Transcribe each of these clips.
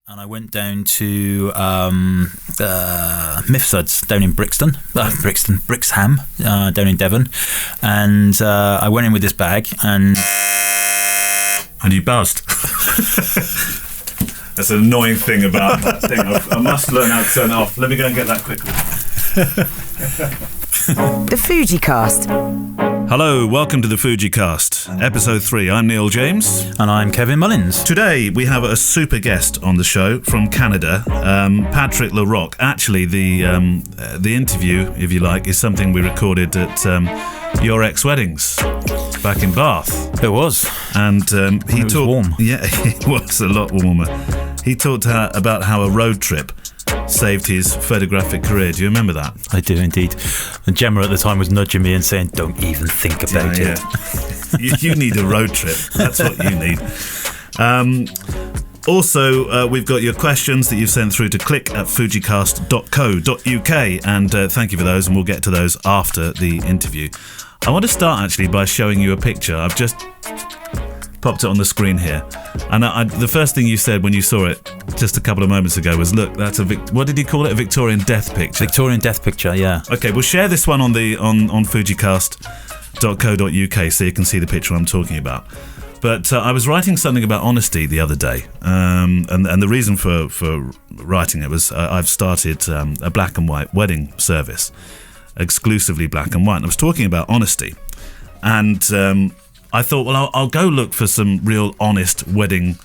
And I went down to Mifsuds down in Brixham, down in Devon. And I went in with this bag and you buzzed. That's an annoying thing about that thing. I must learn how to turn it off. Let me go and get that quickly. The FujiCast. Hello, welcome to the FujiCast, episode 3. I'm Neil James. And I'm Kevin Mullins. Today we have a super guest on the show from Canada, Patrick La Roque. Actually, the interview, if you like, is something we recorded at your ex-weddings back in Bath. It was. And he was talked... warm. Yeah, it was a lot warmer. He talked about how a road trip saved his photographic career. Do you remember that? I do indeed. And Gemma at the time was nudging me and saying, don't even think about it. You need a road trip. That's what you need. Also, we've got your questions that you've sent through to click@fujicast.co.uk, and thank you for those, and we'll get to those after the interview. I want to start actually by showing you a picture. I've just popped it on the screen here, and the first thing you said when you saw it just a couple of moments ago was, look, that's what did you call it? A Victorian death picture. Victorian death picture, yeah. Okay, we'll share this one on fujicast.co.uk so you can see the picture I'm talking about. But I was writing something about honesty the other day, and the reason for writing it was I've started a black and white wedding service, exclusively black and white, and I was talking about honesty, and I thought, well, I'll go look for some real honest wedding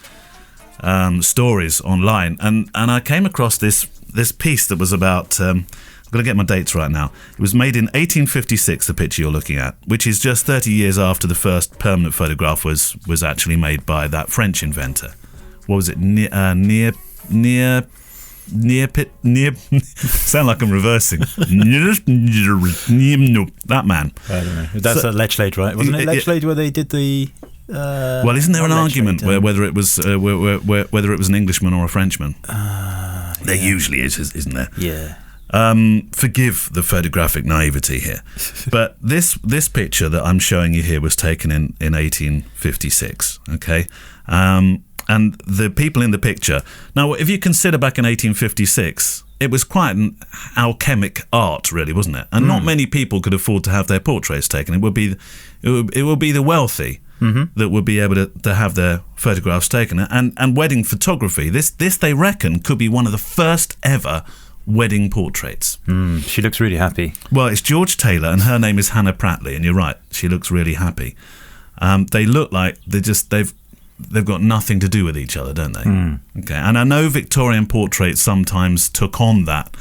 stories online, and I came across this piece that was about, I'm going to get my dates right now, it was made in 1856, the picture you're looking at, which is just 30 years after the first permanent photograph was actually made by that French inventor. What was it? Sound like I'm reversing. That man. I don't know. That's at Lechlade, right? Wasn't it Lechlade where they did the... well, isn't there an argument whether it was whether it was an Englishman or a Frenchman? There usually is, isn't there? Yeah. Forgive the photographic naivety here, but this picture that I'm showing you here was taken in 1856. Okay. And the people in the picture... Now, if you consider back in 1856, it was quite an alchemic art, really, wasn't it? And not many people could afford to have their portraits taken. It would be the wealthy that would be able to have their photographs taken. And wedding photography, this they reckon could be one of the first ever wedding portraits. She looks really happy. Well, it's George Taylor, and her name is Hannah Prattley, and you're right, she looks really happy. They look like they've got nothing to do with each other, don't they? Okay, and I know Victorian portraits sometimes took on that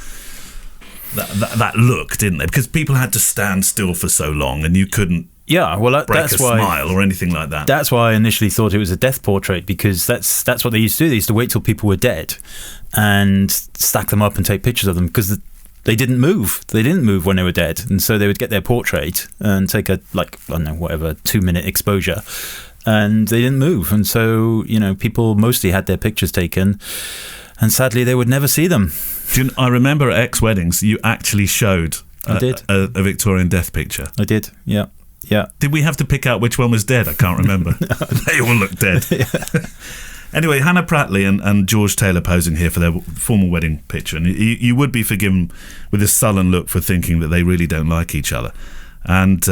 look, didn't they? Because people had to stand still for so long, and you couldn't break a smile or anything like that. That's why I initially thought it was a death portrait, because that's what they used to do. They used to wait till people were dead and stack them up and take pictures of them, because they didn't move. They didn't move when they were dead, and so they would get their portrait and take a 2-minute exposure. And they didn't move, and so people mostly had their pictures taken, and sadly they would never see them. I remember at ex-weddings you actually showed a Victorian death picture. I did, yeah. Did we have to pick out which one was dead? I can't remember. They all look dead. Anyway, Hannah Prattley and George Taylor posing here for their formal wedding picture, and you would be forgiven with this sullen look for thinking that they really don't like each other, and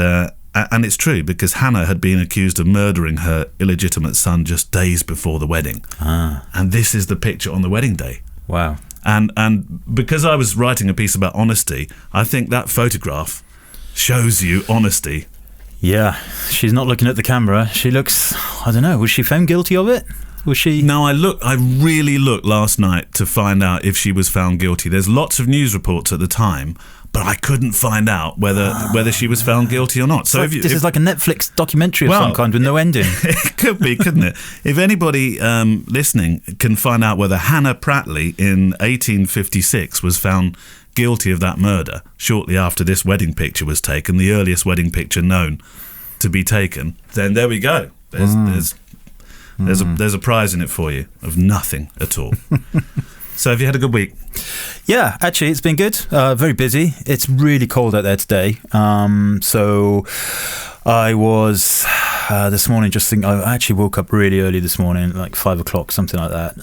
it's true, because Hannah had been accused of murdering her illegitimate son just days before the wedding. And this is the picture on the wedding day. Wow. And because I was writing a piece about honesty, I think that photograph shows you honesty. Yeah, she's not looking at the camera. She looks, I don't know, was she found guilty of it? Was she? No, I really looked last night to find out if she was found guilty. There's lots of news reports at the time, but I couldn't find out whether she was found guilty or not. So this is like a Netflix documentary of some kind with no ending. It could be, couldn't it? If anybody listening can find out whether Hannah Prattley in 1856 was found guilty of that murder shortly after this wedding picture was taken, the earliest wedding picture known to be taken, then there we go. There's a prize in it for you of nothing at all. So have you had a good week? Yeah, actually, it's been good. Very busy. It's really cold out there today. So I was this morning just thinking, I actually woke up really early this morning, like 5 o'clock, something like that.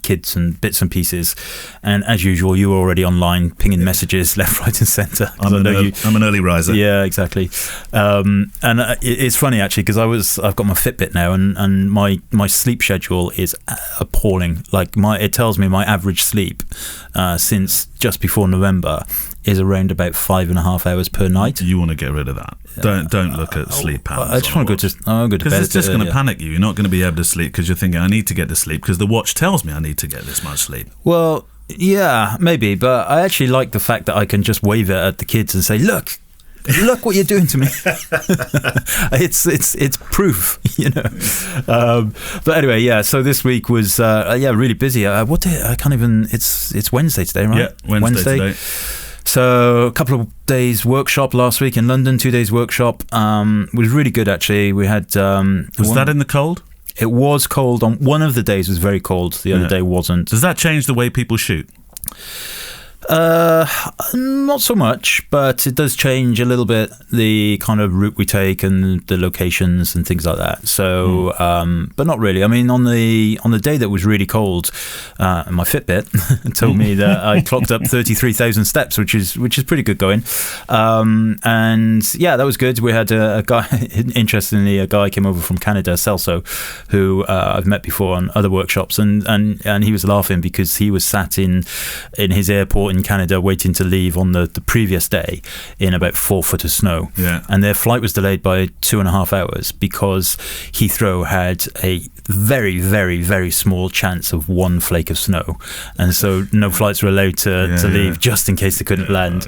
kids and bits and pieces. And as usual, you were already online pinging messages left, right, and centre. I'm an early riser. Yeah, exactly. And it's funny actually because I've got my Fitbit now, and my sleep schedule is appalling. Like it tells me my average sleep since just before November is around about 5.5 hours per night. You want to get rid of that. Don't look at sleep patterns. I just want to go to bed. Because it's just going to panic you. You're not going to be able to sleep because you're thinking, I need to get to sleep because the watch tells me I need to get this much sleep. Well, yeah, maybe. But I actually like the fact that I can just wave it at the kids and say, look what you're doing to me. It's proof, you know. But anyway, yeah, so this week was really busy. What day? I can't even. It's Wednesday today, right? Yeah, Wednesday today. So a couple of days workshop last week in London, 2 days workshop. Was really good actually. We had was that in the cold? It was cold. On one of the days was very cold. The other day wasn't. Does that change the way people shoot? Not so much, but it does change a little bit the kind of route we take and the locations and things like that. So, but not really. I mean, on the day that was really cold, my Fitbit told me that I clocked up 33,000 steps, which is pretty good going. And yeah, that was good. We had a guy. Interestingly, a guy came over from Canada, Celso, who I've met before on other workshops, and he was laughing because he was sat in his airport in Canada waiting to leave on the previous day in about 4 foot of snow, and their flight was delayed by 2.5 hours because Heathrow had a very, very, very small chance of one flake of snow, and so no flights were allowed to leave just in case they couldn't land.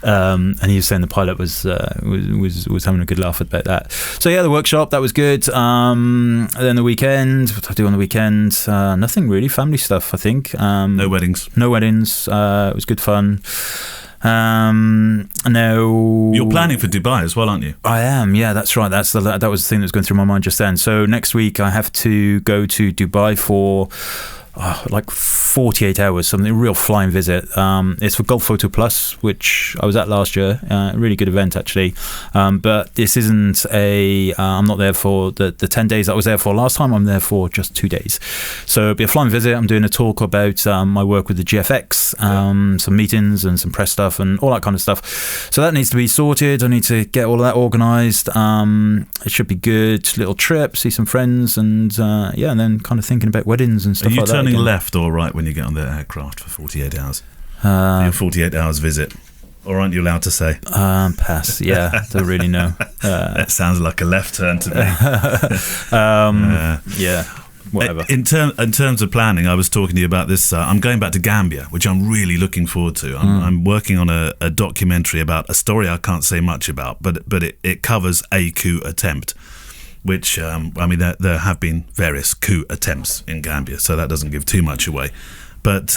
And he was saying the pilot was having a good laugh about that. So yeah, the workshop, that was good. Then the weekend, what did I do on the weekend? Nothing really, family stuff, I think. No weddings. It was good fun. Now you're planning for Dubai as well, aren't you? I am. Yeah, that's right. That was the thing that was going through my mind just then. So next week I have to go to Dubai for like 48 hours, something, a real flying visit. It's for Gulf Photo Plus, which I was at last year. Really good event actually. But this isn't I'm not there for the 10 days that I was there for last time. I'm there for just 2 days. So it'll be a flying visit. I'm doing a talk about my work with the GFX, some meetings and some press stuff and all that kind of stuff. So that needs to be sorted. I need to get all of that organised. It should be good. Little trip, see some friends, and and then kind of thinking about weddings and stuff like that. Turning left or right when you get on the aircraft for 48 hours? Your 48 hours visit. Or aren't you allowed to say? Pass, yeah. Don't really know. That sounds like a left turn to me. Yeah, whatever. In terms of planning, I was talking to you about this. I'm going back to Gambia, which I'm really looking forward to. I'm working on a documentary about a story I can't say much about, but it covers a coup attempt. Which, there have been various coup attempts in Gambia, so that doesn't give too much away. But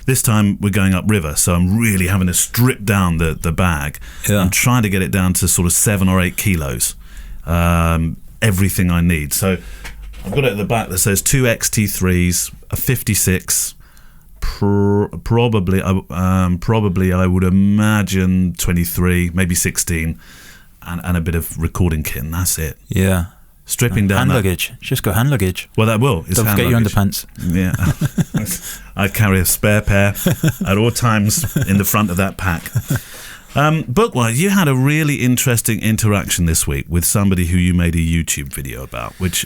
this time we're going upriver, so I'm really having to strip down the bag. Yeah. I'm trying to get it down to sort of 7 or 8 kilos, everything I need. So I've got it at the back that says 2 XT3s, a 56, probably I would imagine 23, maybe 16, and a bit of recording kit, and that's it. Yeah. Stripping down hand luggage. Just go hand luggage. Well, that will. Don't forget your underpants. Yeah. I carry a spare pair at all times in the front of that pack. Bookwise, you had a really interesting interaction this week with somebody who you made a YouTube video about, which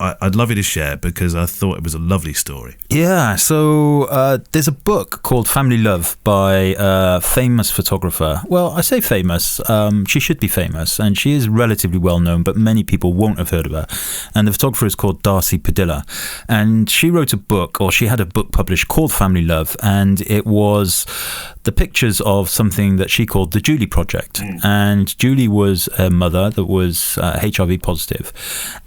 I'd love you to share because I thought it was a lovely story. Yeah, so there's a book called Family Love by a famous photographer. Well, I say famous. She should be famous, and she is relatively well known, but many people won't have heard of her. And the photographer is called Darcy Padilla. And she wrote a book, or she had a book published called Family Love, and it was the pictures of something that she called the Julie Project. And Julie was a mother that was HIV positive.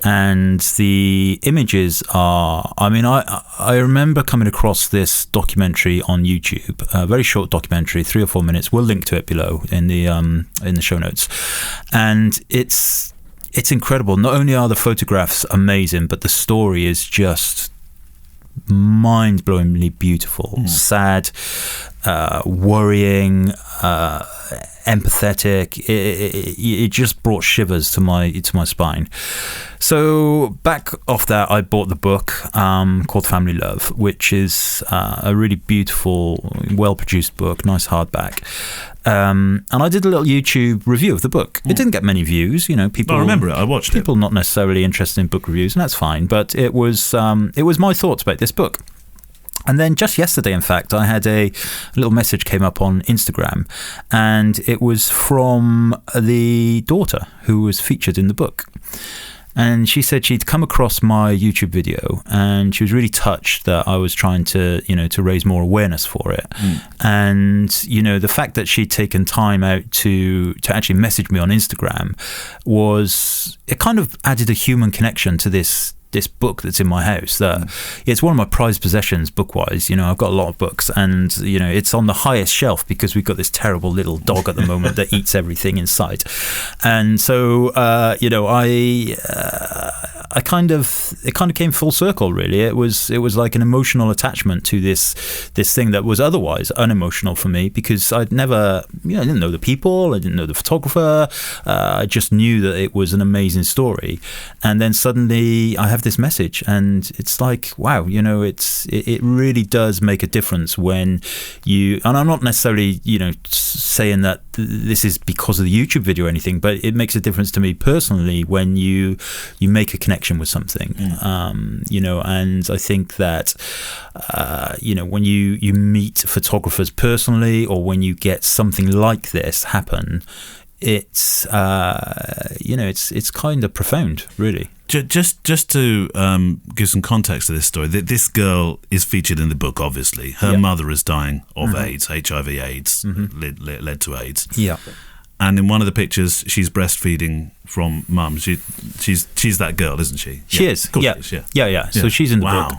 And the images are, I remember coming across this documentary on YouTube, a very short documentary, 3 or 4 minutes. We'll link to it below in the show notes. And it's incredible. Not only are the photographs amazing, but the story is just mind-blowingly beautiful, sad, worrying, empathetic. It just brought shivers to my spine. So back off that, I bought the book called Family Love, which is a really beautiful, well-produced book, nice hardback. And I did a little YouTube review of the book. It didn't get many views, people. I remember it. I watched it. People not necessarily interested in book reviews, and that's fine. But it was my thoughts about this book. And then just yesterday, in fact, I had a little message came up on Instagram, and it was from the daughter who was featured in the book. And she said she'd come across my YouTube video, and she was really touched that I was trying to raise more awareness for it. And, the fact that she'd taken time out to actually message me on Instagram it kind of added a human connection to this book that's in my house. That it's one of my prized possessions book-wise. I've got a lot of books, and it's on the highest shelf because we've got this terrible little dog at the moment that eats everything in sight. And so it kind of came full circle, really. It was like an emotional attachment to this thing that was otherwise unemotional for me, because I'd never, I didn't know the people, I didn't know the photographer, I just knew that it was an amazing story. And then suddenly I have this message, and it's like, wow, it really does make a difference when you, and I'm not necessarily saying that this is because of the YouTube video or anything, but it makes a difference to me personally when you make a connection with something. And I think that when you meet photographers personally, or when you get something like this happen, it's kind of profound, really. Just to give some context to this story, this girl is featured in the book, obviously. Her mother is dying of AIDS, HIV/AIDS, led to AIDS. Yeah. And in one of the pictures, she's breastfeeding from mum. She's that girl, isn't she? She is. Yeah. She is, yeah. So she's in the book.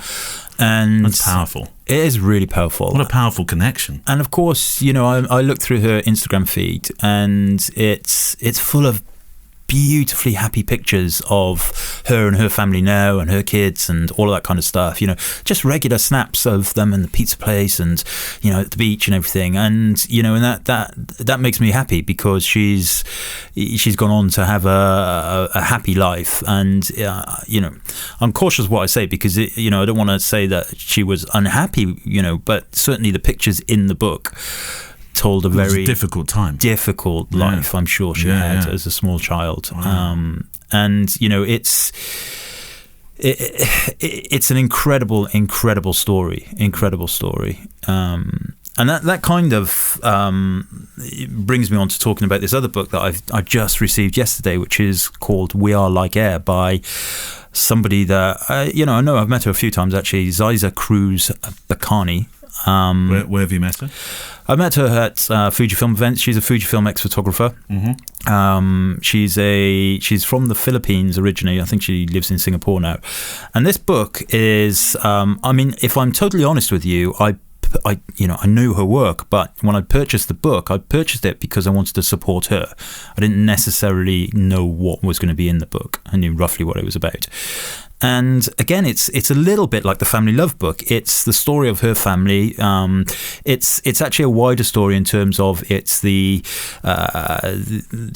And that's powerful. It is really powerful. What a powerful connection. And of course, I looked through her Instagram feed, and it's full of beautifully happy pictures of her and her family now, and her kids, and all of that kind of stuff. Just regular snaps of them and the pizza place, and at the beach and everything. And and that makes me happy, because she's gone on to have a happy life. And I'm cautious what I say, because I don't want to say that she was unhappy, but certainly the pictures in the book told a very difficult life, I'm sure she had as a small child. Wow. And it's an incredible story. And that kind of brings me on to talking about this other book that I just received yesterday, which is called We Are Like Air, by somebody that I know I've met her a few times, actually, Ziza Cruz Bacani. Where have you met her? I met her at Fujifilm events. She's a Fujifilm ex-photographer. She's from the Philippines originally. I think she lives in Singapore now. And this book is, if I'm totally honest with you, I knew her work, but when I purchased the book, I purchased it because I wanted to support her. I didn't necessarily know what was going to be in the book. I knew roughly what it was about. And again, it's a little bit like the Family Love book. It's the story of her family. It's actually a wider story in terms of it's the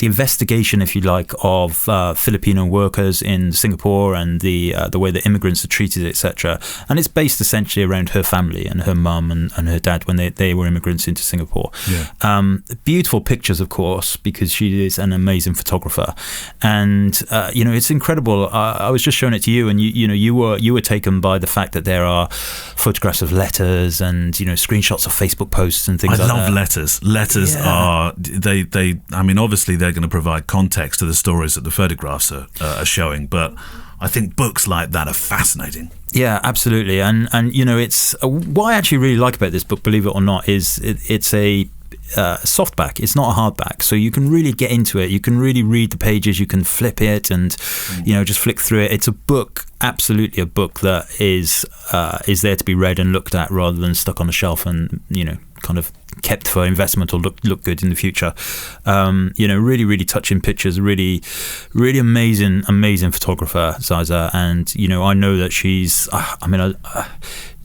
investigation, if you like, of Filipino workers in Singapore, and the way that immigrants are treated, etc. And it's based essentially around her family and her mum and her dad when they were immigrants into Singapore. Yeah. Beautiful pictures, of course, because she is an amazing photographer. And it's incredible. I was just showing it to you, and you were taken by the fact that there are photographs of letters and screenshots of Facebook posts and things like that. I love letters. Letters are they. I mean, obviously they're going to provide context to the stories that the photographs are showing, but I think books like that are fascinating. Yeah, absolutely. And it's what I actually really like about this book, believe it or not, is it's a softback. It's not a hardback, so you can really get into it. You can really read the pages. You can flip it and just flick through it. It's a book, absolutely a book that is there to be read and looked at, rather than stuck on a shelf and kind of kept for investment or look good in the future. Really, really touching pictures. Really, really amazing photographer, Zaza. And I know that she's.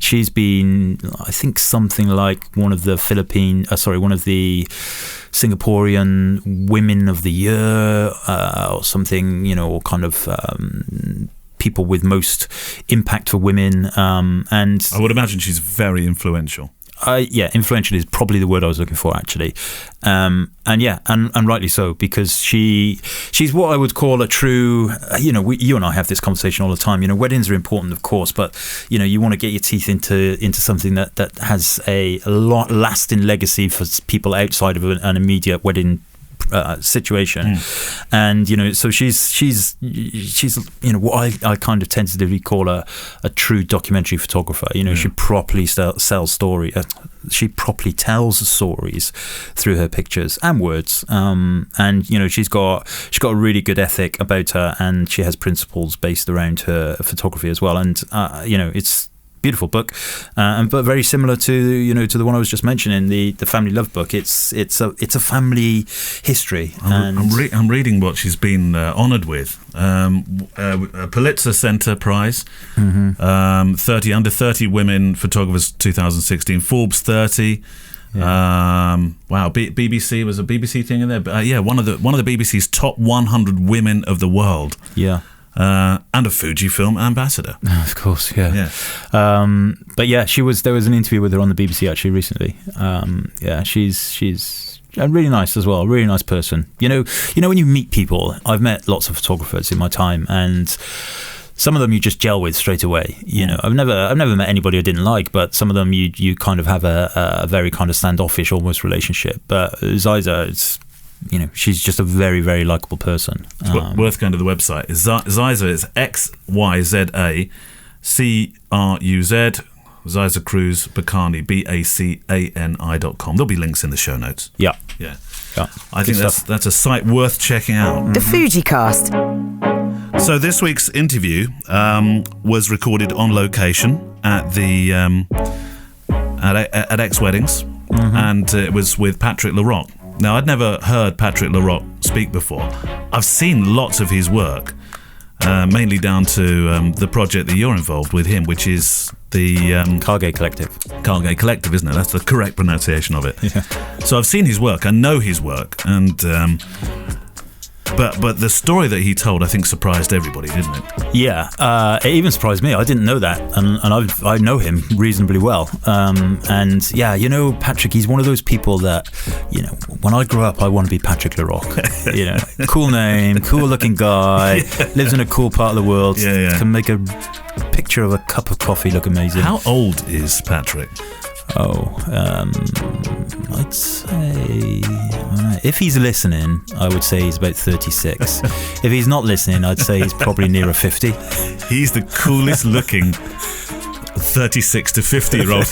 she's been, I think, something like one of the Singaporean Women of the Year, or something, or kind of people with most impact for women. And I would imagine she's very influential. Influential is probably the word I was looking for, actually. And rightly so, because she's what I would call a true, you and I have this conversation all the time. Weddings are important, of course, but you want to get your teeth into something that has a lasting legacy for people outside of an immediate wedding situation. And so she's what I kind of tentatively call a true documentary photographer. She properly sells story. She properly tells stories through her pictures and words. And she's got a really good ethic about her, and she has principles based around her photography as well. And it's beautiful book, but very similar to the one I was just mentioning, the Family Love book. It's a family history. I'm reading what she's been honoured with. A Pulitzer Center Prize, 30 under 30 women photographers 2016, Forbes 30. Wow, BBC was a BBC thing in there. One of the BBC's top 100 women of the world. Yeah. And a Fujifilm ambassador. Of course, yeah. But yeah, there was an interview with her on the BBC actually recently. She's really nice as well, really nice person. When you meet people, I've met lots of photographers in my time, and some of them you just gel with straight away. I've never met anybody I didn't like, but some of them you kind of have a very kind of standoffish almost relationship. But Ziza, it's she's just a very, very likable person. Worth going to the website. Ziza is XYZA CRUZ, Ziza Cruz Bacani BACANI.com. There'll be links in the show notes. Yeah. I think that's a site worth checking out. The FujiCast. So this week's interview was recorded on location at the at X Weddings, and it was with Patrick La Roque. Now, I'd never heard Patrick La Roque speak before. I've seen lots of his work, mainly down to the project that you're involved with him, which is the Cargate Collective. Cargate Collective, isn't it? That's the correct pronunciation of it. Yeah. So I've seen his work. I know his work, and but the story that he told, I think, surprised everybody, didn't it? Yeah, it even surprised me. I didn't know that, and I know him reasonably well. And yeah, Patrick, he's one of those people that, when I grow up, I want to be Patrick La Roque. Cool name, cool looking guy, lives in a cool part of the world, can make a picture of a cup of coffee look amazing. How old is Patrick? I'd say, if he's listening, I would say he's about 36. If he's not listening, I'd say he's probably nearer 50. He's the coolest looking 36 to 50-year-old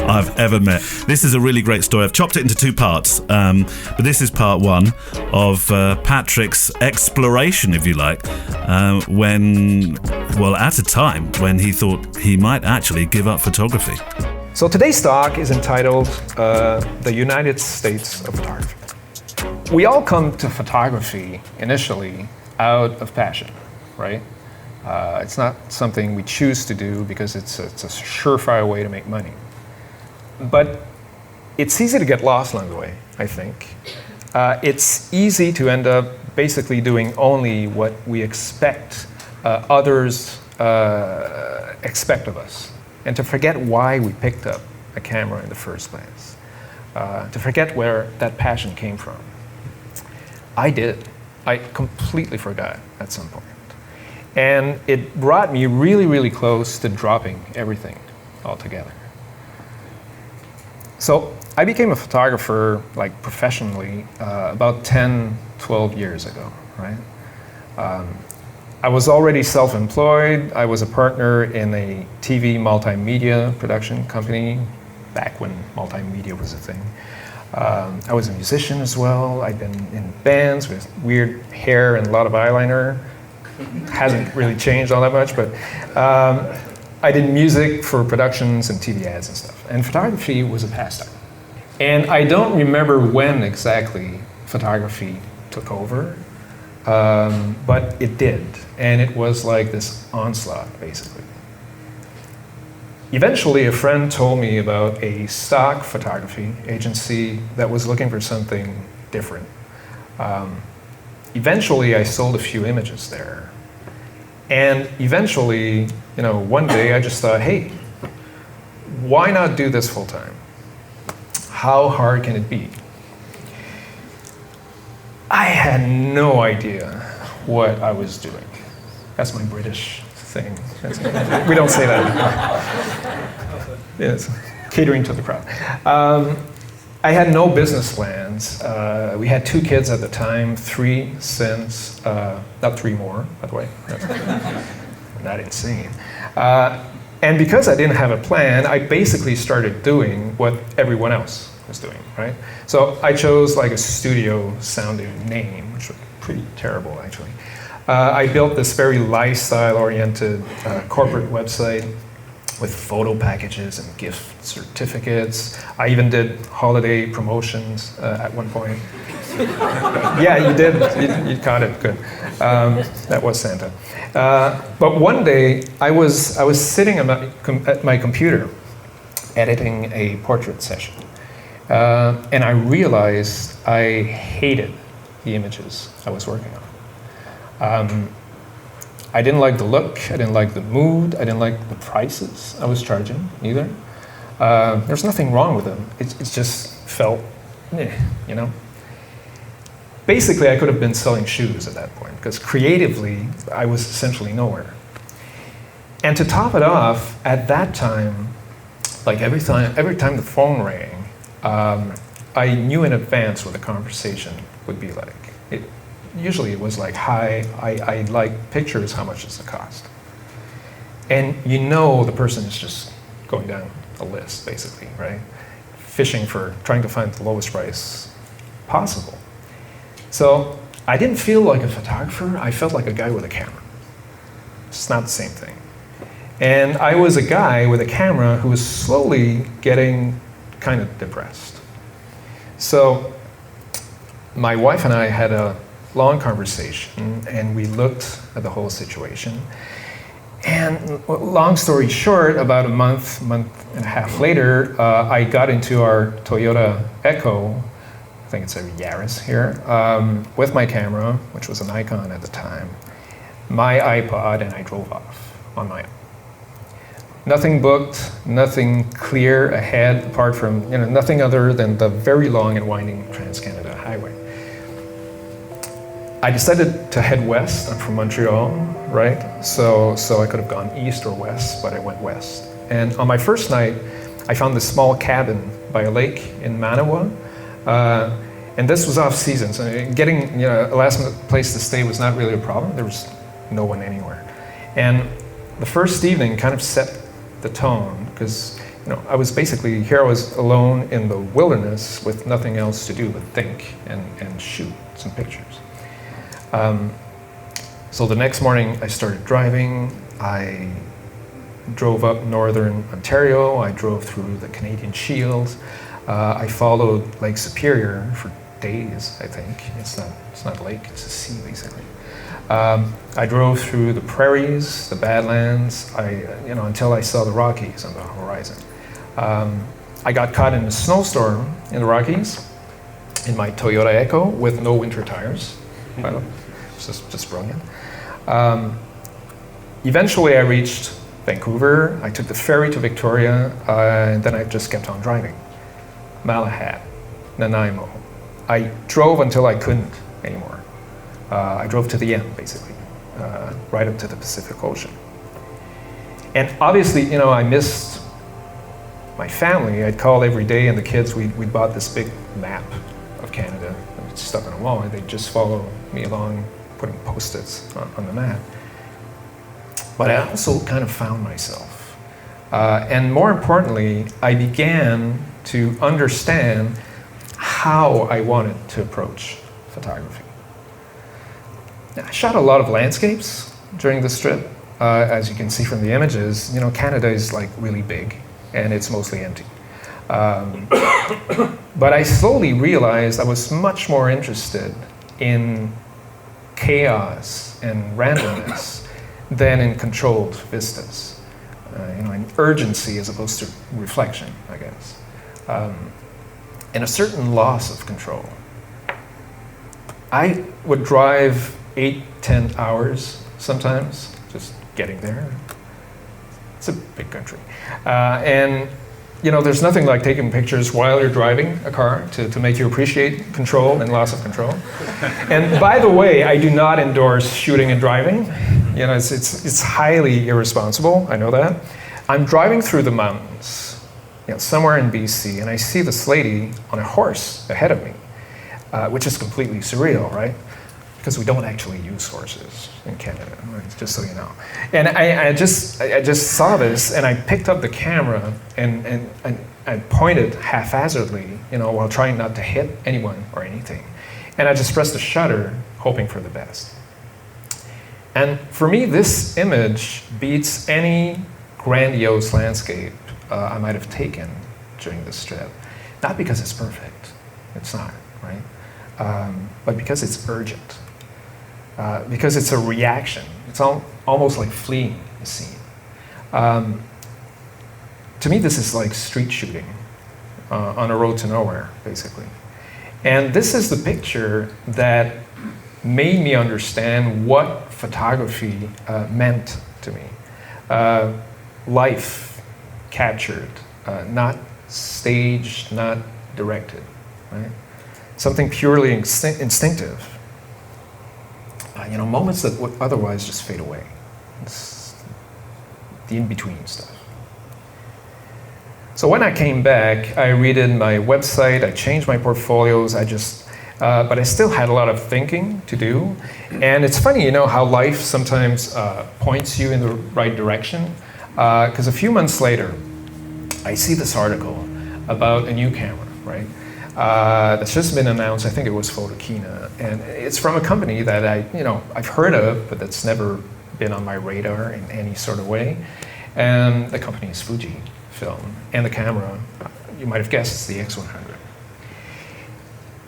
I've ever met. This is a really great story. I've chopped it into two parts, but this is part one of Patrick's exploration, if you like, at a time when he thought he might actually give up photography. So today's talk is entitled The United States of Photography. We all come to photography initially out of passion, right? It's not something we choose to do because it's a surefire way to make money. But it's easy to get lost along the way, I think. It's easy to end up basically doing only what we expect others expect of us, and to forget why we picked up a camera in the first place, to forget where that passion came from. I did. I completely forgot at some point. And it brought me really, really close to dropping everything altogether. So I became a photographer, professionally, about 10, 12 years ago, right? I was already self-employed. I was a partner in a TV multimedia production company back when multimedia was a thing. I was a musician as well. I'd been in bands with weird hair and a lot of eyeliner. Hasn't really changed all that much, but I did music for productions and TV ads and stuff. And photography was a pastime. And I don't remember when exactly photography took over, but it did. And it was like this onslaught, basically. Eventually, a friend told me about a stock photography agency that was looking for something different. Eventually, I sold a few images there. And eventually, one day I just thought, hey, why not do this full time? How hard can it be? I had no idea what I was doing. That's my British thing. We don't say that. Yes, catering to the crowd. I had no business plans. We had 2 kids at the time, 3 since, not 3 more, by the way. Not insane. And because I didn't have a plan, I basically started doing what everyone else was doing, right? So I chose like a studio sounding name, which was pretty terrible actually. I built this very lifestyle-oriented corporate website with photo packages and gift certificates. I even did holiday promotions at one point. Yeah, you did. You caught it. Good. That was Santa. But one day, I was sitting at my computer, editing a portrait session, and I realized I hated the images I was working on. I didn't like the look, I didn't like the mood, I didn't like the prices I was charging either. There's nothing wrong with them. It just felt, Basically, I could have been selling shoes at that point because creatively, I was essentially nowhere. And to top it off, at that time, like every time the phone rang, I knew in advance what the conversation would be like. Usually it was like, hi, I like pictures, how much does it cost? And the person is just going down a list, basically, right? Trying to find the lowest price possible. So I didn't feel like a photographer, I felt like a guy with a camera. It's not the same thing. And I was a guy with a camera who was slowly getting kind of depressed. So my wife and I had a long conversation, and we looked at the whole situation. And long story short, about a month and a half later, I got into our Toyota Echo, I think it's a Yaris here, with my camera, which was an Nikon at the time, my iPod, and I drove off on my own. Nothing booked, nothing clear ahead, apart from nothing other than the very long and winding Trans-Canada Highway. I decided to head west. I'm from Montreal, right? So I could have gone east or west, but I went west. And on my first night, I found this small cabin by a lake in Manawa. And this was off season, so getting a last place to stay was not really a problem. There was no one anywhere. And the first evening kind of set the tone, because I was basically here. I was alone in the wilderness with nothing else to do but think and shoot some pictures. So the next morning I started driving. I drove up northern Ontario. I drove through the Canadian Shield. I followed Lake Superior for days, I think. It's not a lake, it's a sea basically. I drove through the prairies, the Badlands, until I saw the Rockies on the horizon. I got caught in a snowstorm in the Rockies in my Toyota Echo with no winter tires. It's just brilliant. Eventually I reached Vancouver. I took the ferry to Victoria, and then I just kept on driving. Malahat, Nanaimo. I drove until I couldn't anymore. I drove to the end, basically, right up to the Pacific Ocean. And obviously, I missed my family. I'd call every day, and the kids, we bought this big map of Canada, stuck on a wall, and they'd just follow me along, putting Post-its on the map. But I also kind of found myself. And more importantly, I began to understand how I wanted to approach photography. Now, I shot a lot of landscapes during this trip. As you can see from the images, Canada is like really big and it's mostly empty. But I slowly realized I was much more interested in chaos and randomness than in controlled vistas. an urgency as opposed to reflection, I guess, and a certain loss of control. I would drive 8-10 hours sometimes, just getting there. It's a big country. And there's nothing like taking pictures while you're driving a car to make you appreciate control and loss of control. And by the way, I do not endorse shooting and driving. It's highly irresponsible, I know that. I'm driving through the mountains, somewhere in BC, and I see this lady on a horse ahead of me, which is completely surreal, right? Because we don't actually use horses in Canada, right? Just so you know. And I just saw this, and I picked up the camera and I pointed haphazardly, while trying not to hit anyone or anything. And I just pressed the shutter, hoping for the best. And for me, this image beats any grandiose landscape I might have taken during this trip. Not because it's perfect, it's not, right? But because it's urgent. Because it's a reaction. It's almost like fleeing the scene. To me, this is like street shooting on a road to nowhere, basically. And this is the picture that made me understand what photography meant to me. Life captured, not staged, not directed, right? Something purely instinctive. Moments that would otherwise just fade away. It's the in-between stuff. So when I came back, I redid my website, I changed my portfolios, but I still had a lot of thinking to do. And it's funny, how life sometimes points you in the right direction. Because a few months later, I see this article about a new camera, right? That's just been announced. I think it was Photokina, and it's from a company that I've heard of, but that's never been on my radar in any sort of way. And the company is Fujifilm, and the camera, you might have guessed, it's the X100.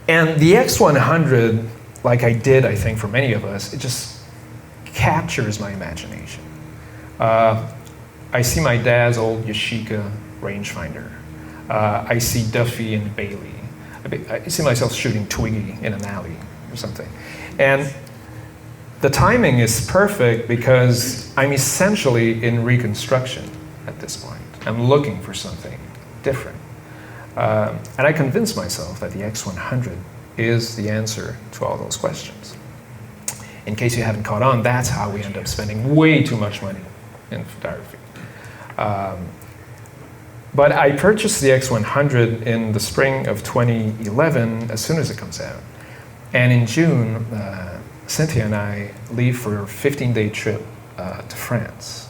And the X100, like I did, I think, for many of us, it just captures my imagination. I see my dad's old Yashica rangefinder. I see Duffy and Bailey. I see myself shooting Twiggy in an alley or something. And the timing is perfect because I'm essentially in reconstruction at this point. I'm looking for something different. And I convinced myself that the X100 is the answer to all those questions. In case you haven't caught on, that's how we end up spending way too much money in photography. But I purchased the X100 in the spring of 2011 as soon as it comes out. And in June, Cynthia and I leave for a 15-day trip to France.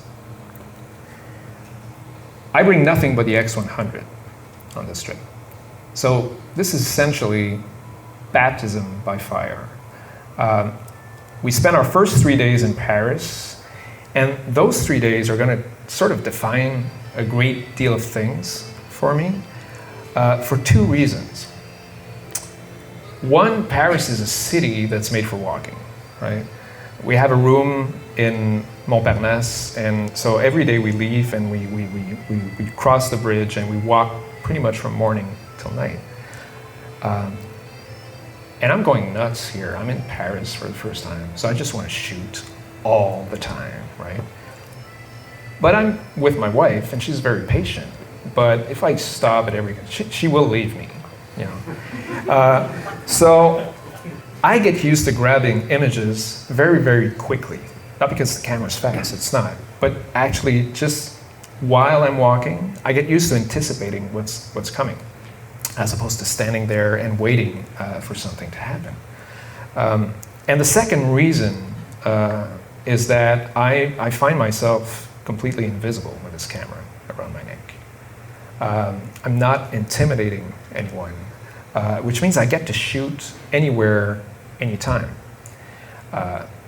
I bring nothing but the X100 on this trip. So this is essentially baptism by fire. We spent our first 3 days in Paris, and those 3 days are going to sort of define a great deal of things for me for two reasons. One, Paris is a city that's made for walking, right? We have a room in Montparnasse, and so every day we leave and we cross the bridge and we walk pretty much from morning till night. And I'm going nuts here. I'm in Paris for the first time, so I just want to shoot all the time, right? But I'm with my wife, and she's very patient. But if I stop at she will leave me, So I get used to grabbing images very, very quickly. Not because the camera's fast, it's not. But actually, just while I'm walking, I get used to anticipating what's coming, as opposed to standing there and waiting for something to happen. And the second reason is that I find myself completely invisible with this camera around my neck. I'm not intimidating anyone, which means I get to shoot anywhere, anytime.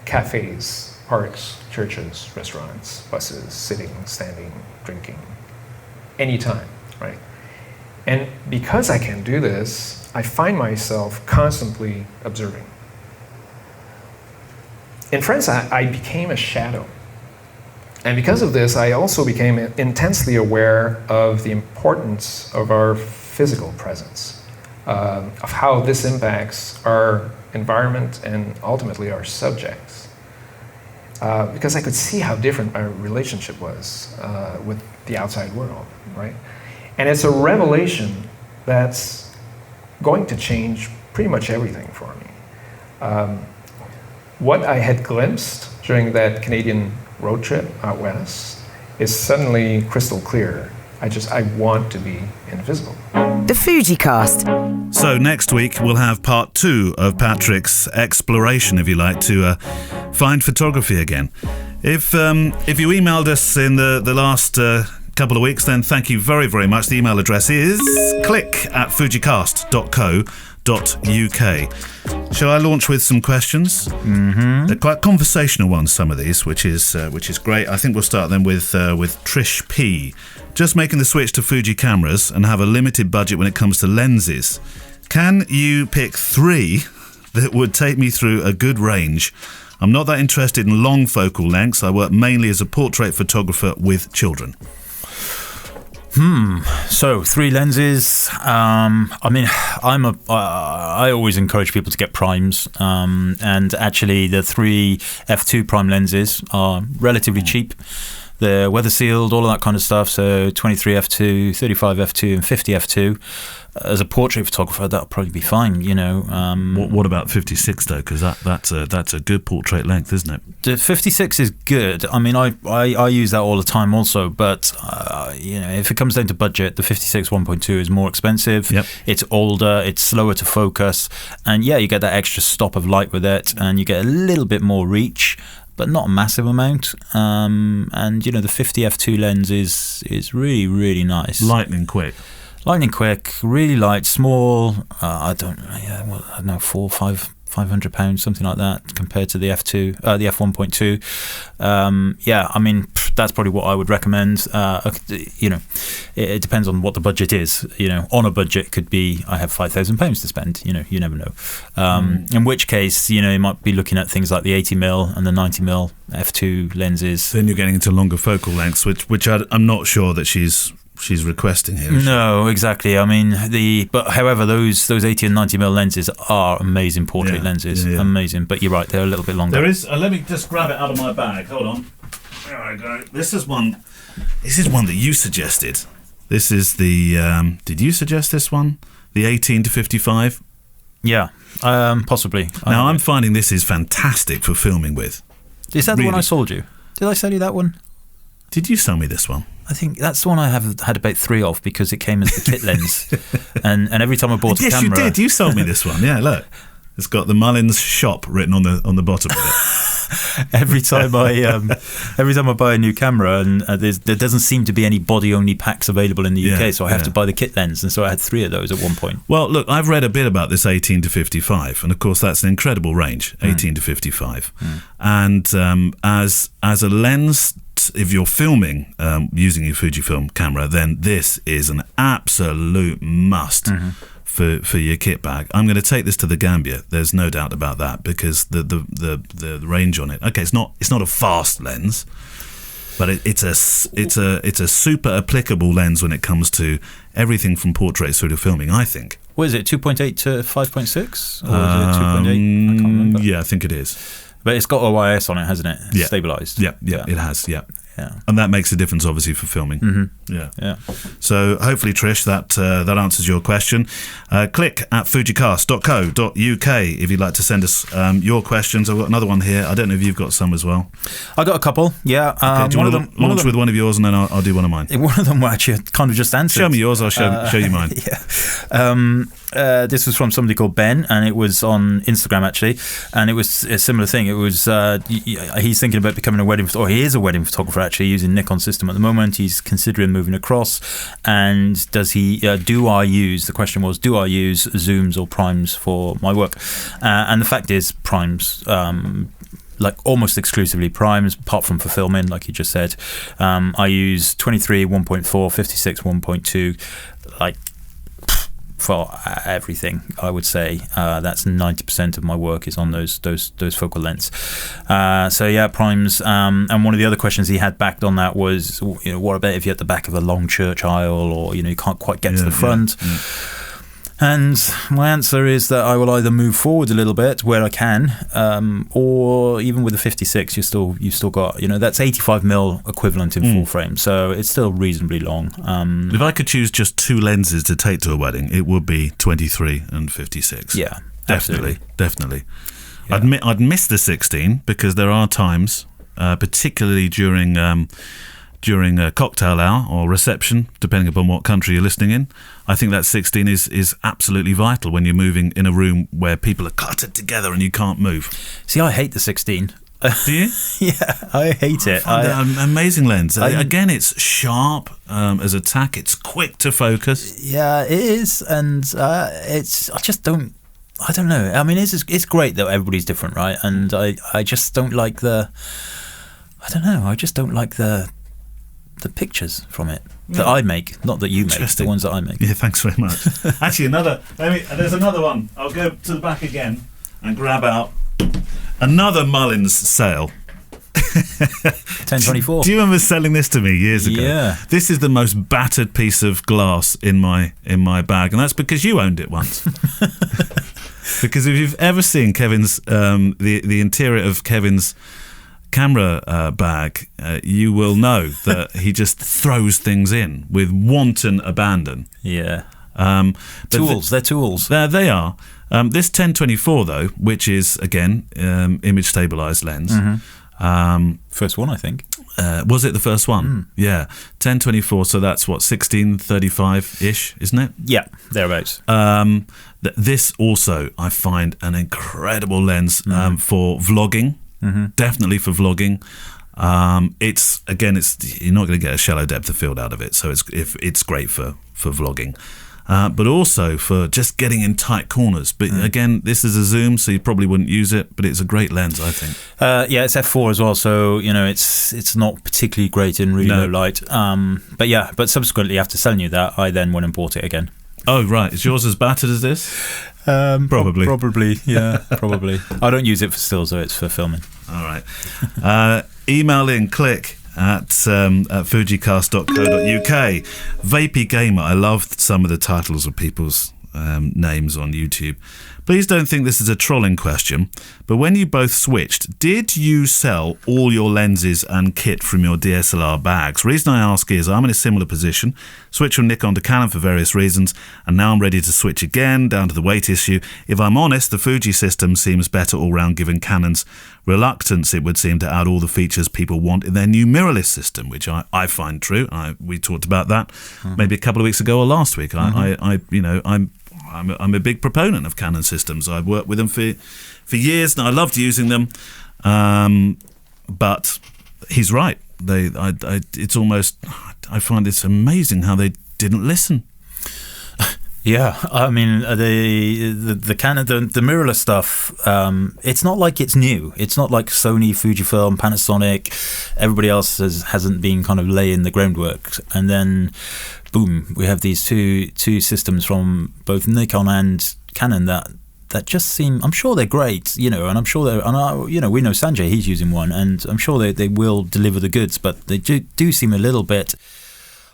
Cafes, parks, churches, restaurants, buses, sitting, standing, drinking, anytime, right? And because I can do this, I find myself constantly observing. In France, I became a shadow. And because of this, I also became intensely aware of the importance of our physical presence, of how this impacts our environment and ultimately our subjects. Because I could see how different my relationship was with the outside world, right? And it's a revelation that's going to change pretty much everything for me. What I had glimpsed during that Canadian road trip out west is suddenly crystal clear. I want to be invisible. The FujiCast. So next week we'll have part 2 of Patrick's exploration, if you like, to find photography again. If you emailed us in the last couple of weeks, then thank you very, very much. The email address is click@fujicast.co.uk. Shall I launch with some questions? Mm-hmm. They're quite conversational ones, some of these, which is great. I think we'll start then with Trish P. Just making the switch to Fuji cameras and have a limited budget when it comes to lenses. Can you pick 3 that would take me through a good range? I'm not that interested in long focal lengths. I work mainly as a portrait photographer with children. So 3 lenses. I always encourage people to get primes, and actually the 3 f2 prime lenses are relatively cheap. They're weather sealed, all of that kind of stuff. So 23 f2, 35 f2, and 50 f2. As a portrait photographer, that'll probably be fine, you know. What about 56 though? Because that's a good portrait length, isn't it? The 56 is good. I mean, I use that all the time also. But if it comes down to budget, the 56 1.2 is more expensive. Yep. It's older. It's slower to focus, and you get that extra stop of light with it, and you get a little bit more reach, but not a massive amount. And the 50 f2 lens is really, really nice. Lightning quick, really light, small. I don't know, 500 pounds, something like that, compared to the f2, the f1.2. That's probably what I would recommend. It depends on what the budget is. On a budget could be, I have £5,000 to spend. You never know. In which case, you might be looking at things like the 80mm and the 90mm f2 lenses. Then you're getting into longer focal lengths, which I'm not sure that she's requesting here. No, exactly. I mean, however, those 80 and 90mm lenses are amazing portrait lenses. Yeah. Amazing. But you're right, they're a little bit longer. There is. Let me just grab it out of my bag. Hold on. There I go. This is one that you suggested. This is the. Did you suggest this one? The 18 to 55. Yeah, possibly. Now I'm finding this is fantastic for filming with. Is that the one I sold you? Did I sell you that one? Did you sell me this one? I think that's the one I have had about 3 of because it came as the kit lens, and every time I bought a camera, yes, you did. You sold me this one. Yeah, look, it's got the Mullins shop written on the bottom of it. every time I buy a new camera, and there doesn't seem to be any body-only packs available in the UK, so I have to buy the kit lens, and so I had 3 of those at one point. Well, look, I've read a bit about this 18 to 55, and of course that's an incredible range, 18 to 55, and as a lens. If you're filming using your Fujifilm camera, then this is an absolute must for your kit bag. I'm going to take this to the Gambia. There's no doubt about that because the range on it. Okay, it's not a fast lens, but it's a super applicable lens when it comes to everything from portraits through to filming. I think. What is it? 2.8 to 5.6, or is it 2.8? I can't remember. Yeah, I think it is. But it's got OIS on it, hasn't it? It's stabilised. Yeah, it has, yeah. And that makes a difference, obviously, for filming. Mm-hmm. Yeah. So hopefully, Trish, that answers your question. Click at fujicast.co.uk if you'd like to send us your questions. I've got another one here. I don't know if you've got some as well. I got a couple, yeah. Okay, do you want to launch with one of yours and then I'll do one of mine? One of them actually kind of just answered. Show me yours, I'll show you mine. Yeah. This was from somebody called Ben, and it was on Instagram actually, and it was a similar thing. It was he's thinking about becoming he is a wedding photographer actually, using Nikon system at the moment. He's considering moving across, and does he? Do I use zooms or primes for my work? And the fact is, primes. Like almost exclusively primes, apart from for filming, like you just said. I use 23 1.4, 56 1.2, like for everything. I would say that's 90% of my work is on those focal lengths. So yeah, primes. And one of the other questions he had back on that was, what about if you're at the back of a long church aisle, or you can't quite get to the front? Yeah. And my answer is that I will either move forward a little bit where I can, or even with the 56, you've still got, that's 85mm equivalent in full frame, so it's still reasonably long. If I could choose just 2 lenses to take to a wedding, it would be 23 and 56. Yeah, definitely. Yeah. I'd miss the 16 because there are times, particularly during a cocktail hour or reception, depending upon what country you're listening in. I think that 16 is absolutely vital when you're moving in a room where people are cluttered together and you can't move. See, I hate the 16. Do you? Yeah, I hate it. I find that an amazing lens. Again, it's sharp as a tack. It's quick to focus. Yeah, it is, and it's. I just don't. I don't know. I mean, it's great that everybody's different, right? And I just don't like the. I don't know. I just don't like the pictures from it that I make, not that you make, the ones that I make. Yeah, thanks very much. Actually, there's another one. I'll go to the back again and grab out another Mullins sale. 1024. Do you remember selling this to me years ago? Yeah. This is the most battered piece of glass in my bag, and that's because you owned it once. Because if you've ever seen Kevin's the interior of Kevin's camera bag, you will know that he just throws things in with wanton abandon. Yeah. Tools. They're tools. They are. This 1024 though, which is again image stabilized lens. Mm-hmm. First one, I think. Was it the first one? Yeah. 1024. So that's what, 1635 ish, isn't it? Yeah, thereabouts. This also I find an incredible lens for vlogging. Mm-hmm. Definitely for vlogging. It's you're not going to get a shallow depth of field out of it, so it's great for vlogging, but also for just getting in tight corners. But again, this is a zoom, so you probably wouldn't use it, but it's a great lens, I think. Yeah, it's f4 as well, so it's not particularly great in really low light. But subsequently after selling you that, I then went and bought it again. Oh right, is yours as battered as this? Probably. Probably, yeah, probably. I don't use it for stills, though. It's for filming. All right. Email in, click at fujicast.co.uk. Vapey Gamer. I loved some of the titles of people's names on YouTube. Please don't think this is a trolling question, but when you both switched, did you sell all your lenses and kit from your DSLR bags? Reason I ask is I'm in a similar position, switched from Nikon to Canon for various reasons, and now I'm ready to switch again, down to the weight issue. If I'm honest, the Fuji system seems better all round given Canon's reluctance, it would seem, to add all the features people want in their new mirrorless system, which I find true. We talked about that maybe a couple of weeks ago or last week. I'm a big proponent of Canon systems. I've worked with them for years, and I loved using them. But he's right. It's almost. I find it's amazing how they didn't listen. Yeah, I mean the Canon, the mirrorless stuff. It's not like it's new. It's not like Sony, Fujifilm, Panasonic. Everybody else hasn't been kind of laying the groundwork, and then boom, we have these two systems from both Nikon and Canon that just seem. I'm sure they're great, and I'm sure we know Sanjay, he's using one, and I'm sure they will deliver the goods, but they do seem a little bit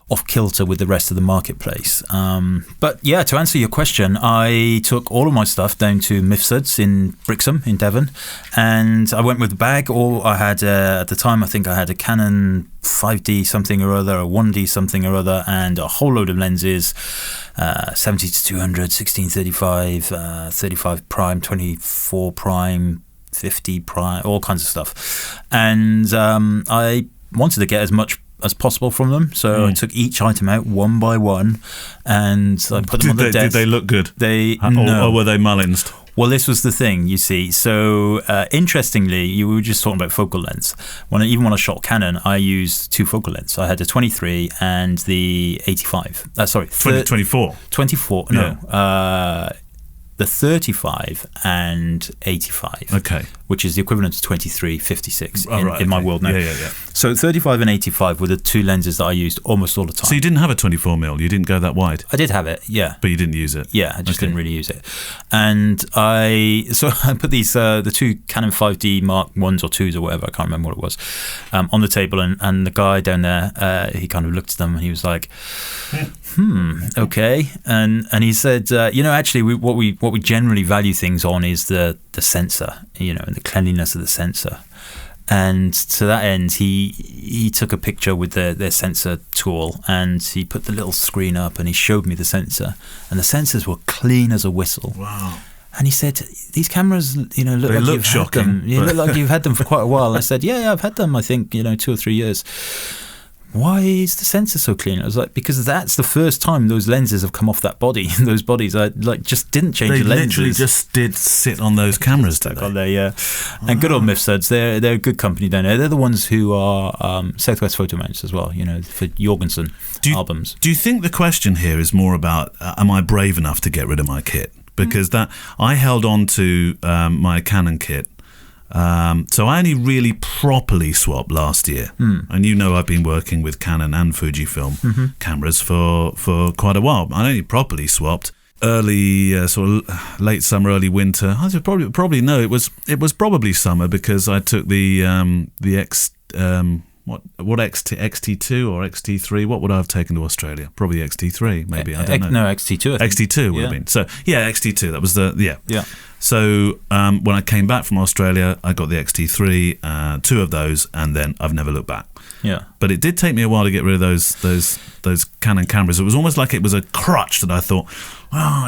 off kilter with the rest of the marketplace. But yeah, to answer your question, I took all of my stuff down to Mifsuds in Brixham in Devon, and I went with the bag. Or I had at the time, I think I had a Canon 5D something or other, a 1D something or other, and a whole load of lenses, 70 to 200, 16-35, 35 prime, 24 prime, 50 prime, all kinds of stuff. And I wanted to get as much as possible from them, so I took each item out one by one, and I put them on the desk. Did they look good? No. Or were they Mullinsed? Well, this was the thing, you see. So, interestingly, you were just talking about focal length. When I shot Canon, I used two focal lengths. I had the 23 and the 85. 24. 24. No. Yeah. The 35 and 85. Okay. which is the equivalent to 23-56 right, in my okay. world now. Yeah. So 35 and 85 were the two lenses that I used almost all the time. So you didn't have a 24mm. You didn't go that wide. I did have it, yeah. But you didn't use it. Yeah, I just Okay. didn't really use it. And I put these the two Canon 5D Mark 1s or 2s or whatever, I can't remember what it was, on the table, and the guy down there, he kind of looked at them and he was like, okay, and he said, actually what we generally value things on is the sensor, and the cleanliness of the sensor. And to that end, he took a picture with their sensor tool, and he put the little screen up, and he showed me the sensor, and the sensors were clean as a whistle. Wow. And he said, "These cameras, look They like look you've shocking, had them. You but- look like you've had them for quite a while." And I said, "Yeah, I've had them. I think 2 or 3 years." Why is the sensor so clean? I was like, because that's the first time those lenses have come off that body. Those bodies, I just didn't change They the lenses. literally just did sit on those cameras, did on they? there, yeah. And good old Mifsuds, they're a good company down there. They're the ones who are Southwest Photo Mounts as well, for Jorgensen albums. Do you think the question here is more about, am I brave enough to get rid of my kit? Because I held on to my Canon kit. So I only really properly swapped last year. And I've been working with Canon and Fujifilm cameras for quite a while. I only properly swapped early, sort of late summer, early winter. I should probably know it was probably summer, because I took the XT2 or XT3? What would I have taken to Australia? Probably XT3, maybe. I don't know. No, XT2. I think. XT2 would have been. So yeah, XT2. That was Yeah. So when I came back from Australia, I got the XT3, 2 of those, and then I've never looked back. Yeah. But it did take me a while to get rid of those Canon cameras. It was almost like it was a crutch that I thought,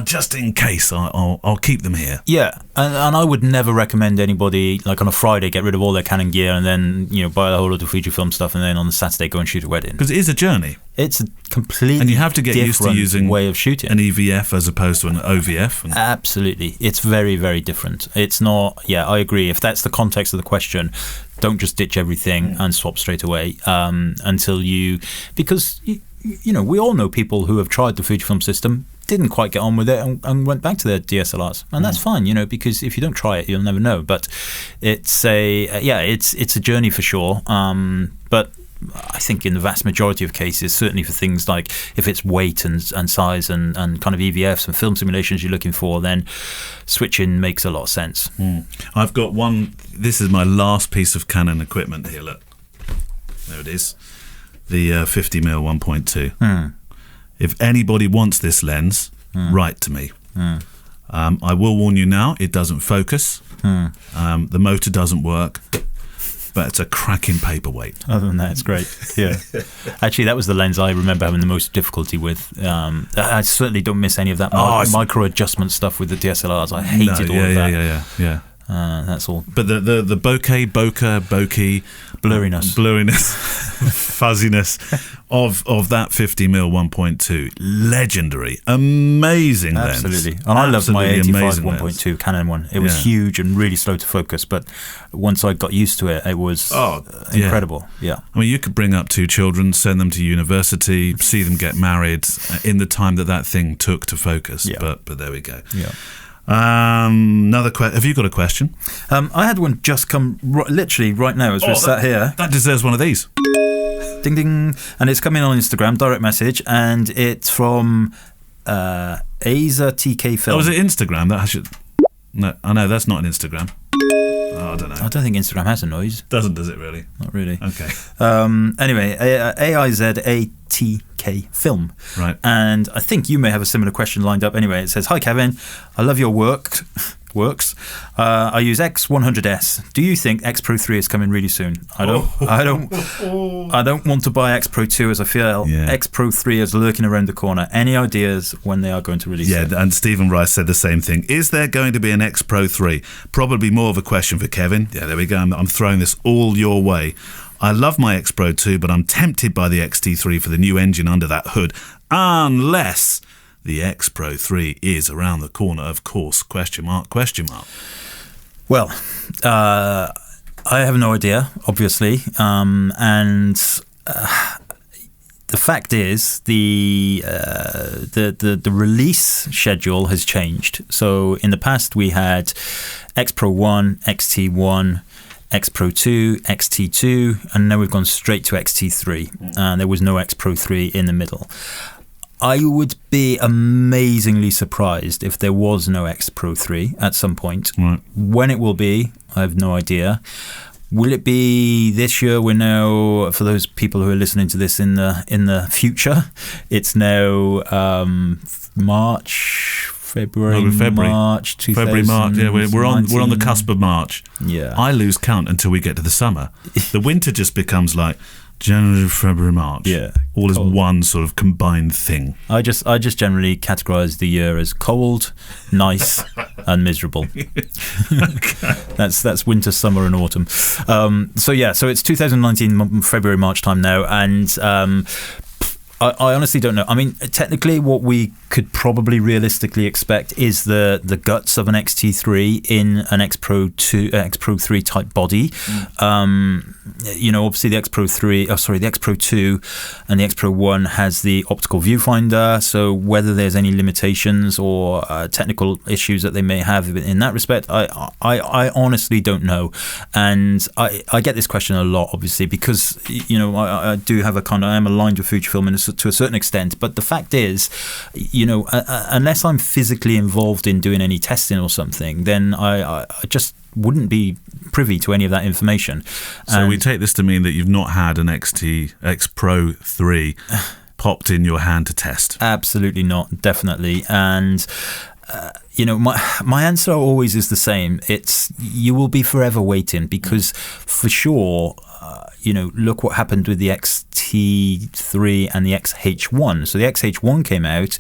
just in case, I'll keep them here. Yeah, and I would never recommend anybody, like on a Friday, get rid of all their Canon gear and then buy a whole lot of Fujifilm stuff, and then on the Saturday go and shoot a wedding. Because it is a journey. It's a completely And you have to get used to different using way of shooting. an EVF as opposed to an OVF. Absolutely, it's very, very different. It's not. Yeah, I agree. If that's the context of the question, don't just ditch everything and swap straight away until because we all know people who have tried the Fujifilm system, didn't quite get on with it, and went back to their DSLRs, and that's fine, because if you don't try it, you'll never know. But it's it's a journey for sure. But I think in the vast majority of cases, certainly for things like if it's weight and size and kind of EVFs and film simulations you're looking for, then switching makes a lot of sense. I've got one. This is my last piece of Canon equipment here. Look, there it is, the 50mm 1.2. If anybody wants this lens, write to me. I will warn you now, it doesn't focus. The motor doesn't work. But it's a cracking paperweight. Other than that, it's great. Yeah. Actually, that was the lens I remember having the most difficulty with. I certainly don't miss any of that micro adjustment stuff with the DSLRs. I hated all of that. Yeah. That's all. But the bokeh, blurriness, fuzziness of that 50mm 1.2, legendary, amazing lens. Absolutely. And I loved my 85 1.2 lens. Canon one. It was huge and really slow to focus, but once I got used to it, it was incredible. Yeah. I mean, you could bring up 2 children, send them to university, see them get married in the time that thing took to focus. Yeah. But there we go. Yeah. Another question. Have you got a question? I had one just come literally right now as we're sat here. That deserves one of these. Ding ding, and it's coming on Instagram, direct message, and it's from Aza TK Film. Oh, was it Instagram? No, I know that's not an Instagram. I don't know. I don't think Instagram has a noise. Does it really? Not really. Okay. Anyway, AIZATK Film. Right. And I think you may have a similar question lined up. Anyway, it says, "Hi Kevin, I love your works. I use X100S. Do you think X Pro 3 is coming really soon? I don't want to buy X Pro 2 as I feel X Pro 3 is lurking around the corner. Any ideas when they are going to release it?" And Stephen Rice said the same thing. Is there going to be an X Pro 3? Probably more of a question for Kevin. Yeah, there we go. I'm throwing this all your way. I love my X Pro 2, but I'm tempted by the XT3 for the new engine under that hood, unless the X Pro 3 is around the corner, of course, question mark. Well, I have no idea, obviously, and the fact is, the release schedule has changed. So in the past, we had X Pro 1, XT1, X Pro 2, XT2, and now we've gone straight to XT3. And there was no X Pro 3 in the middle. I would be amazingly surprised if there was no X Pro 3 at some point. Right. When it will be, I have no idea. Will it be this year? We're now, for those people who are listening to this in the future, it's now February, March 2019. February, March. Yeah, we're on the cusp of March. Yeah, I lose count until we get to the summer. The winter just becomes like January, February, March. Yeah, all is one sort of combined thing. I just generally categorise the year as cold, nice, and miserable. Okay. That's winter, summer, and autumn. So it's 2019 February, March time now, and I honestly don't know. I mean, technically, what we could probably realistically expect is the guts of an XT3 in an X Pro 3 type body. Obviously the X Pro 2 and the X Pro 1 has the optical viewfinder. So whether there's any limitations or technical issues that they may have in that respect, I honestly don't know. And I get this question a lot, obviously, because I do have I am aligned with Fujifilm to a certain extent. But the fact is, unless I'm physically involved in doing any testing or something, then I just wouldn't be privy to any of that information. So we take this to mean that you've not had an X Pro 3 popped in your hand to test? Absolutely not, definitely. And my answer always is the same. It's you will be forever waiting, because for sure, look what happened with the XT3 and the XH1. So the XH1 came out,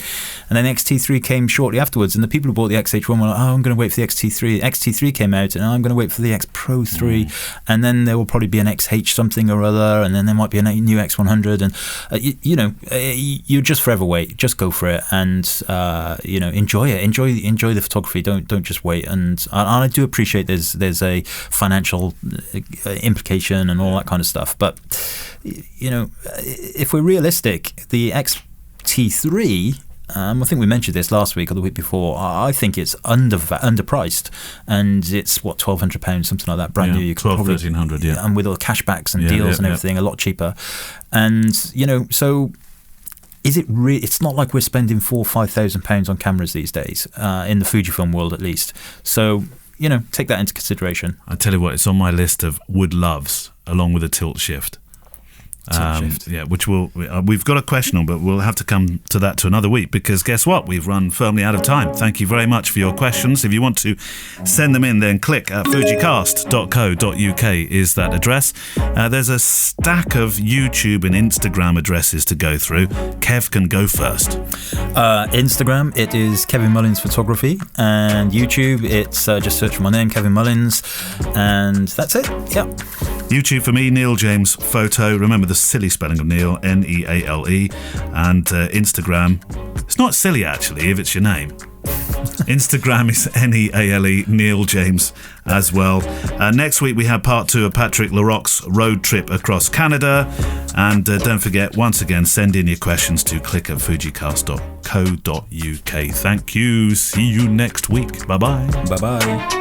and then the XT3 came shortly afterwards. And the people who bought the XH1 were like, "Oh, I'm going to wait for the XT3." XT3 came out, and I'm going to wait for the X Pro 3, and then there will probably be an XH something or other, and then there might be a new X100, and you just forever wait. Just go for it, and enjoy it. Enjoy the photography. Don't just wait. And I do appreciate there's a financial implication and all that kind of stuff. But if we're realistic, the XT3, I think we mentioned this last week or the week before, I think it's underpriced, and it's what, £1,200, something like that, brand new. You could $1,300, yeah, and with all the cashbacks and deals and everything, a lot cheaper. And so is it it's not like we're spending £4,000 or £5,000 on cameras these days, in the Fujifilm world at least. So take that into consideration. I tell you what, it's on my list of would loves, along with a tilt shift. Yeah, which we've got a question on, but we'll have to come to that to another week, because guess what? We've run firmly out of time. Thank you very much for your questions. If you want to send them in, then click at fujicast.co.uk is that address. There's a stack of YouTube and Instagram addresses to go through. Kev can go first. Instagram, it is Kevin Mullins Photography, and YouTube, it's just search for my name, Kevin Mullins, and that's it. Yep. YouTube for me, Neil James Photo. Remember the silly spelling of Neil, Neale. And Instagram, it's not silly actually if it's your name. Instagram is Neale, Neil James as well. Next week we have part 2 of Patrick La Roque's road trip across Canada. And don't forget, once again, send in your questions to click at fujicast.co.uk. Thank you. See you next week. Bye-bye. Bye-bye.